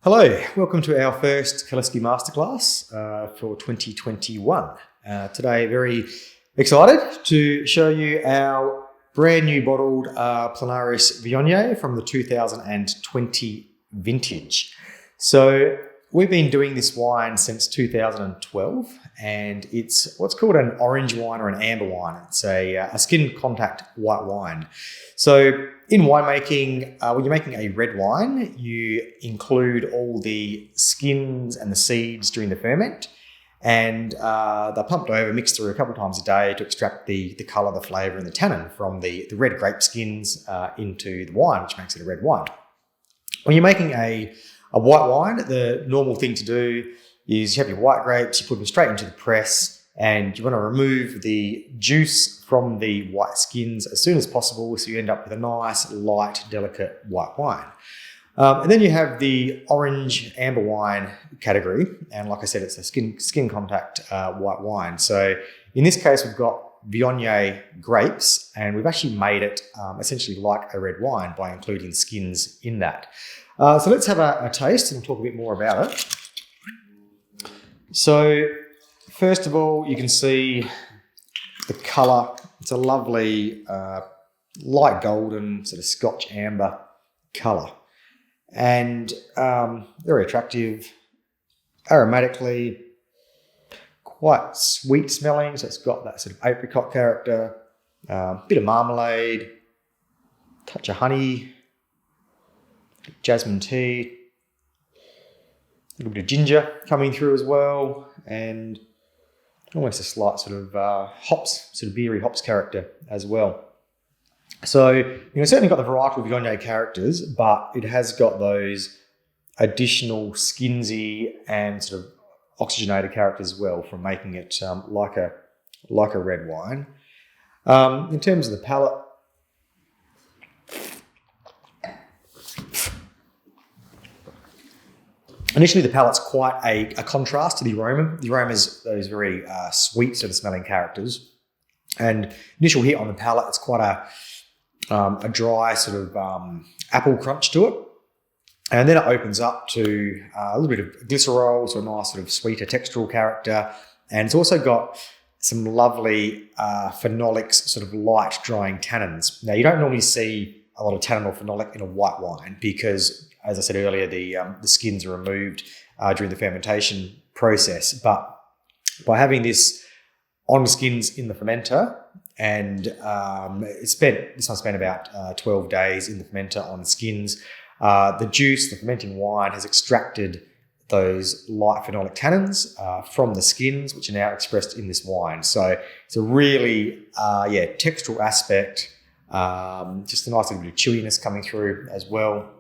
Hello, welcome to our first Kalleske Masterclass for 2021. Today, very excited to show you our brand new bottled Plenarius Viognier from the 2020 vintage. So we've been doing this wine since 2012, and it's what's called an orange wine or an amber wine. It's a skin contact white wine. So in winemaking, when you're making a red wine, you include all the skins and the seeds during the ferment, and they're pumped over, mixed through a couple of times a day to extract the colour, the flavour and the tannin from the red grape skins into the wine, which makes it a red wine. When you're making a white wine, the normal thing to do is you have your white grapes, you put them straight into the press, and you want to remove the juice from the white skins as soon as possible, so you end up with a nice, light, delicate white wine. And then you have the orange amber wine category, and like I said, it's a skin contact white wine. So in this case, we've got Viognier grapes, and we've actually made it essentially like a red wine by including skins in that. So let's have a taste and talk a bit more about it. So first of all, you can see the colour. It's a lovely light golden sort of Scotch amber colour, and very attractive, aromatically, quite sweet smelling. So it's got that sort of apricot character, bit of marmalade, touch of honey, jasmine tea, a little bit of ginger coming through as well, and almost a slight sort of hops, sort of beery hops character as well. So, certainly got the varietal Viognier characters, but it has got those additional skinsy and sort of oxygenated characters as well from making it like a red wine. In terms of the palate, initially, the palate's quite a contrast to the aroma. The aroma is those very sweet sort of smelling characters. And initial hit on the palate, it's quite a dry sort of apple crunch to it. And then it opens up to a little bit of glycerol, so a nice sort of sweeter textural character. And it's also got some lovely phenolics, sort of light drying tannins. Now, you don't normally see a lot of tannin or phenolic in a white wine because, as I said earlier, the skins are removed during the fermentation process. But by having this on skins in the fermenter, and this one spent about 12 days in the fermenter on skins, the juice, the fermenting wine, has extracted those light phenolic tannins from the skins, which are now expressed in this wine. So it's a really, textural aspect, just a nice little bit of chewiness coming through as well.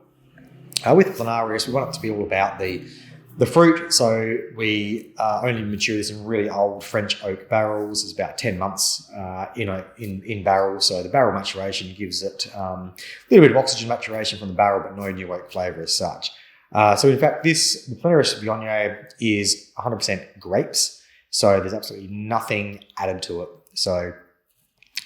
With Plénárius, we want it to be all about the fruit, so we only mature this in really old French oak barrels. It's about 10 months in barrels, so the barrel maturation gives it a little bit of oxygen maturation from the barrel, but no new oak flavour as such. So in fact, the Plenarius Viognier is 100% grapes, so there's absolutely nothing added to it. So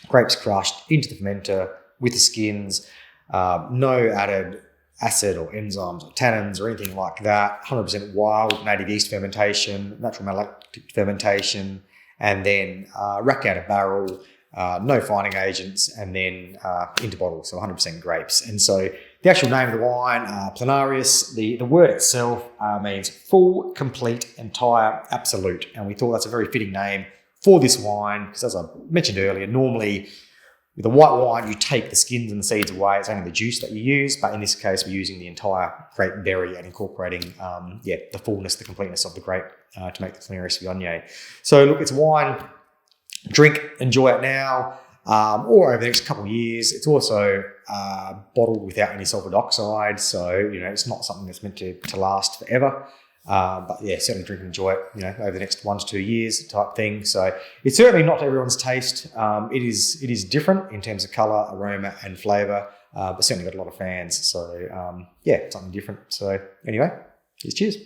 grapes crushed into the fermenter with the skins, no added acid or enzymes or tannins or anything like that. 100% wild native yeast fermentation, natural malolactic fermentation, and then rack out a barrel, no fining agents, and then into bottle, so 100% grapes. And so the actual name of the wine, Plénárius, the word itself means full, complete, entire, absolute. And we thought that's a very fitting name for this wine because, as I mentioned earlier, normally with a white wine, you take the skins and the seeds away. It's only the juice that you use. But in this case, we're using the entire grape berry and incorporating the fullness, the completeness of the grape to make the Plenarius Viognier. So look, it's a wine. Drink, enjoy it now or over the next couple of years. It's also bottled without any sulfur dioxide. So, it's not something that's meant to last forever. But yeah, certainly drink and enjoy it, over the next 1 to 2 years type thing. So it's certainly not everyone's taste. It is different in terms of colour, aroma and flavour, but certainly got a lot of fans. So something different. So anyway, cheers.